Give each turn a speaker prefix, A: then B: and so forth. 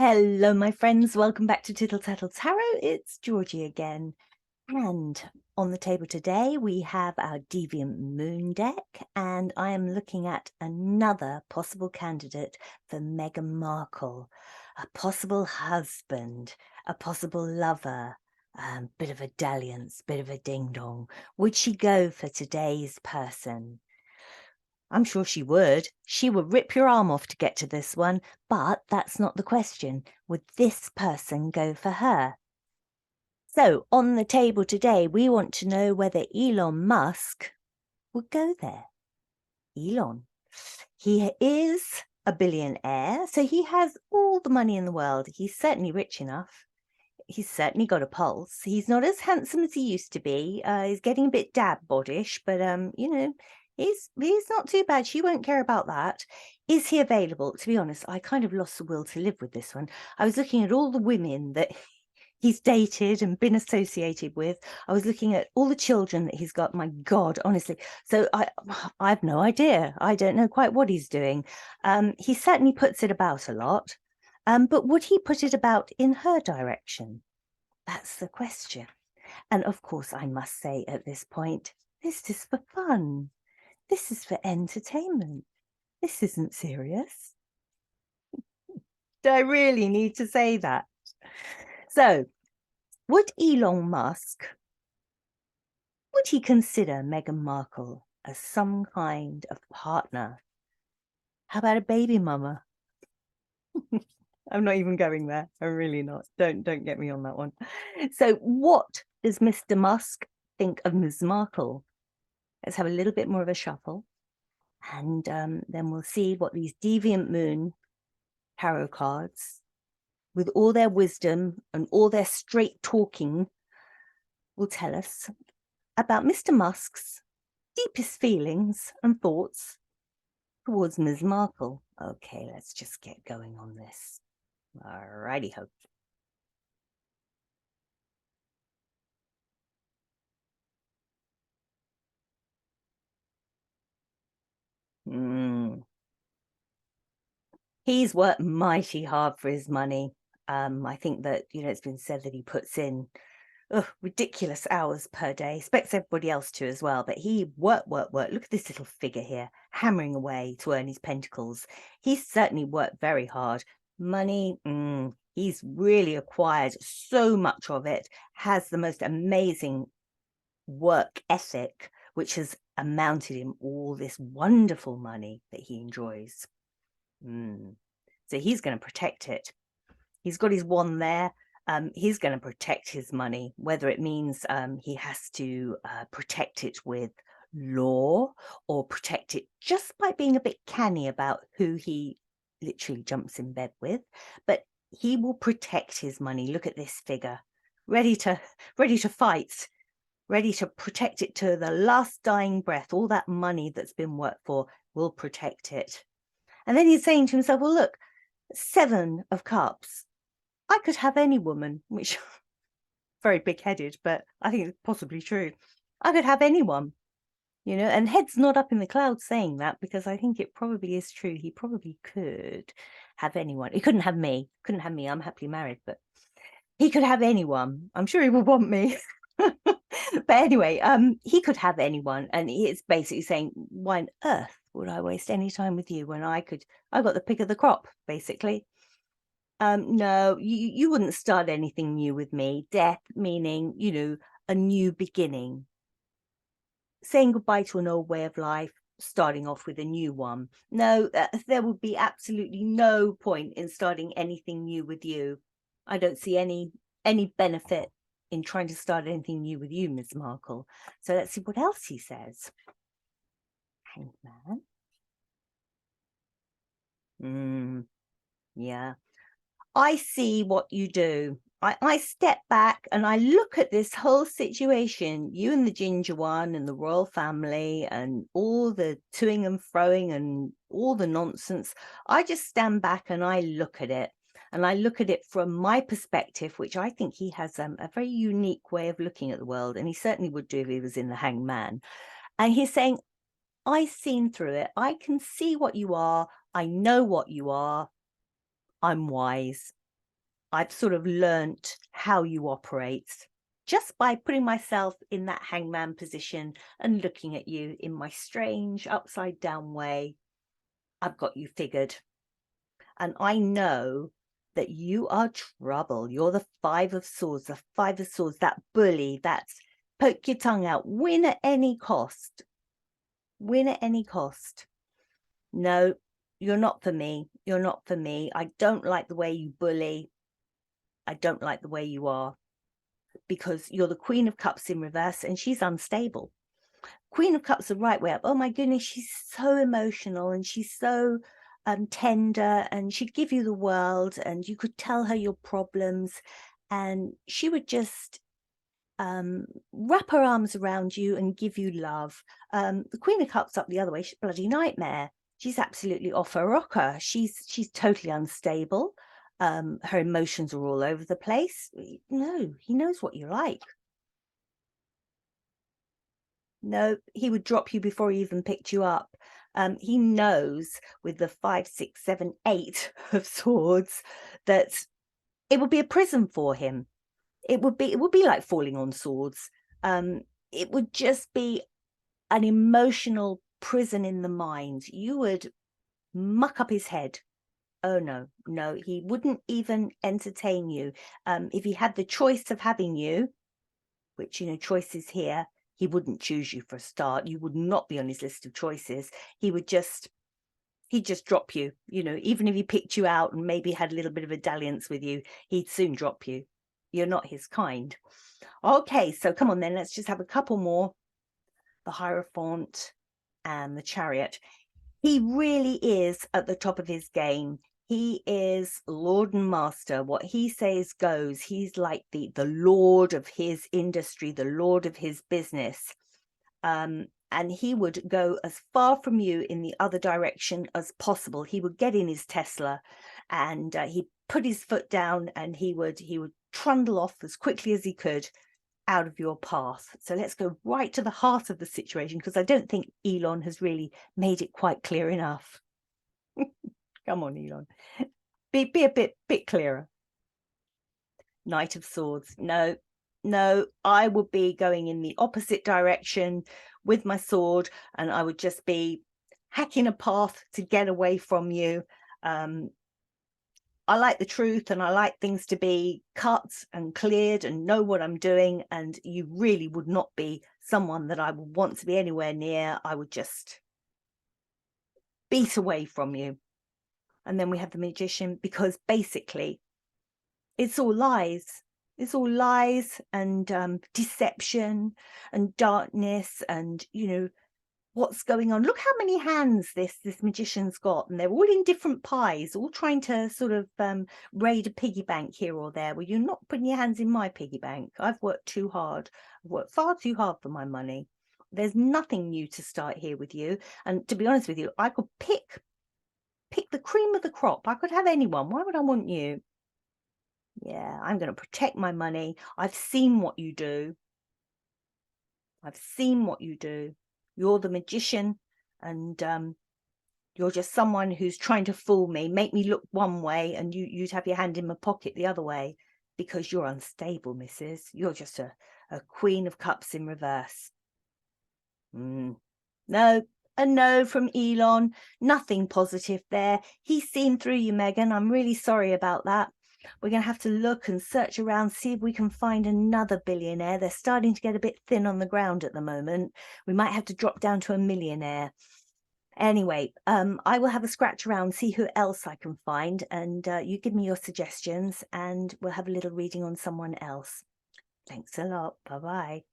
A: Hello, my friends. Welcome back to Tittle Tattle Tarot. It's Georgie again. And on the table today, we have our Deviant Moon deck, and I am looking at another possible candidate for Meghan Markle, a possible husband, a possible lover, bit of a dalliance, bit of a ding-dong. Would she go for today's person? I'm sure she would. She would rip your arm off to get to this one, but that's not the question. Would this person go for her? So on the table today, we want to know whether Elon Musk would go there. Elon. He is a billionaire, so he has all the money in the world. He's certainly rich enough. He's certainly got a pulse. He's not as handsome as he used to be. He's getting a bit dad bodish, but he's not too bad. She won't care about that. Is he available? To be honest, I kind of lost the will to live with this one. I was looking at all the women that he's dated and been associated with. I was looking at all the children that he's got. My God, honestly. So I have no idea. I don't know quite what he's doing. He certainly puts it about a lot. But would he put it about in her direction? That's the question. And of course, I must say at this point, this is for fun. This is for entertainment. This isn't serious. Do I really need to say that? So, would Elon Musk, would he consider Meghan Markle as some kind of partner? How about a baby mama? I'm not even going there. I'm really not. Don't get me on that one. So what does Mr. Musk think of Ms Markle? Let's have a little bit more of a shuffle. And then we'll see what these Deviant Moon tarot cards, with all their wisdom and all their straight talking, will tell us about Mr. Musk's deepest feelings and thoughts towards Ms Markle. Okay, let's just get going on this. Alrighty ho. He's worked mighty hard for his money. I think that, it's been said that he puts in ridiculous hours per day, expects everybody else to as well, but he work. Look at this little figure here, hammering away to earn his pentacles. He's certainly worked very hard. Money, he's really acquired so much of it, has the most amazing work ethic, which has amounted him all this wonderful money that he enjoys. So he's going to protect it. He's got his wand there. He's going to protect his money, whether it means he has to protect it with law or protect it just by being a bit canny about who he literally jumps in bed with. But he will protect his money. Look at this figure, ready to fight, ready to protect it to the last dying breath. All that money that's been worked for will protect it. And then he's saying to himself, well, look, 7 of Cups. I could have any woman, which very big-headed, but I think it's possibly true. I could have anyone, and head's not up in the clouds saying that, because I think it probably is true. He probably could have anyone. He couldn't have me. Couldn't have me. I'm happily married, but he could have anyone. I'm sure he would want me. But anyway, he could have anyone, and it's basically saying, why on earth would I waste any time with you when I got the pick of the crop, basically. No, you wouldn't start anything new with me. Death meaning, a new beginning. Saying goodbye to an old way of life, starting off with a new one. No, there would be absolutely no point in starting anything new with you. I don't see any benefit in trying to start anything new with you, Ms Markle. So let's see what else he says. Hangman. Yeah. I see what you do. I step back and I look at this whole situation, you and the ginger one and the royal family and all the toing and froing and all the nonsense. I just stand back and I look at it. And I look at it from my perspective, which I think he has a very unique way of looking at the world. And he certainly would do if he was in the Hangman. And he's saying, I've seen through it. I can see what you are. I know what you are. I'm wise. I've sort of learnt how you operate just by putting myself in that hangman position and looking at you in my strange upside down way. I've got you figured. And I know that you are trouble. You're the Five of Swords, that bully, that's poke your tongue out, win at any cost. Win at any cost. No, you're not for me. You're not for me. I don't like the way you bully. I don't like the way you are, because you're the Queen of Cups in reverse and she's unstable. Queen of Cups the right way up. Oh my goodness, she's so emotional and she's so tender, and she'd give you the world and you could tell her your problems and she would just wrap her arms around you and give you love. The Queen of Cups up the other way, she's a bloody nightmare. She's absolutely off her rocker. She's totally unstable. Her emotions are all over the place. No, he knows what you're like. No, he would drop you before he even picked you up. He knows with the 5, 6, 7, 8 of swords that it would be a prison for him. It would be like falling on swords. It would just be an emotional prison in the mind. You would muck up his head. Oh no, no, he wouldn't even entertain you. If he had the choice of having you, which, you know, choice is here, he wouldn't choose you for a start. You would not be on his list of choices. He'd just drop you, you know, even if he picked you out and maybe had a little bit of a dalliance with you, he'd soon drop you. You're not his kind. Okay, so come on then, let's just have a couple more. The Hierophant and the Chariot. He really is at the top of his game. He is Lord and Master. What he says goes. He's like the lord of his industry, the lord of his business. And he would go as far from you in the other direction as possible. He would get in his Tesla and he'd put his foot down and he would trundle off as quickly as he could out of your path. So let's go right to the heart of the situation, because I don't think Elon has really made it quite clear enough. Come on, Elon. Be a bit clearer. Knight of Swords. No, no, I would be going in the opposite direction with my sword and I would just be hacking a path to get away from you. I like the truth and I like things to be cut and cleared and know what I'm doing, and you really would not be someone that I would want to be anywhere near. I would just beat away from you. And then we have the Magician, because basically it's all lies. It's all lies and deception and darkness and, you know, what's going on. Look how many hands this magician's got, and they're all in different pies, all trying to sort of raid a piggy bank here or there. Well, you're not putting your hands in my piggy bank. I've worked too hard. I've worked far too hard for my money. There's nothing new to start here with you. And to be honest with you, I could pick the cream of the crop. I could have anyone. Why would I want you? Yeah, I'm going to protect my money. I've seen what you do. I've seen what you do. You're the magician, and you're just someone who's trying to fool me, make me look one way, and you'd have your hand in my pocket the other way, because you're unstable, missus. You're just a Queen of Cups in reverse. No, a no from Elon. Nothing positive there. He's seen through you, Megan. I'm really sorry about that. We're going to have to look and search around, see if we can find another billionaire. They're starting to get a bit thin on the ground at the moment. We might have to drop down to a millionaire. Anyway, I will have a scratch around, see who else I can find, and you give me your suggestions and we'll have a little reading on someone else. Thanks a lot. Bye-bye.